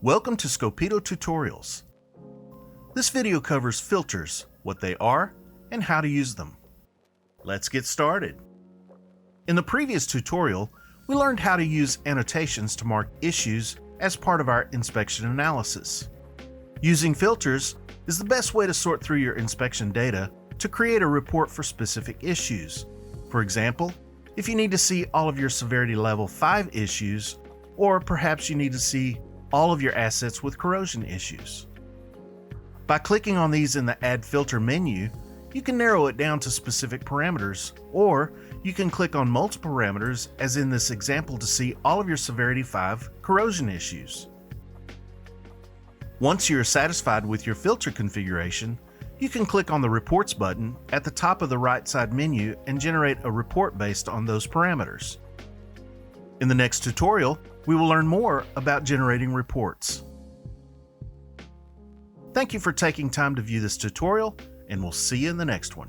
Welcome to Scopito Tutorials. This video covers filters, what they are, and how to use them. Let's get started. In the previous tutorial, we learned how to use annotations to mark issues as part of our inspection analysis. Using filters is the best way to sort through your inspection data to create a report for specific issues. For example, if you need to see all of your severity level 5 issues, or perhaps you need to see all of your assets with corrosion issues. By clicking on these in the Add Filter menu, you can narrow it down to specific parameters, or you can click on multiple parameters, as in this example, to see all of your Severity 5 corrosion issues. Once you're satisfied with your filter configuration, you can click on the Reports button at the top of the right side menu and generate a report based on those parameters. In the next tutorial, we will learn more about generating reports. Thank you for taking time to view this tutorial, and we'll see you in the next one.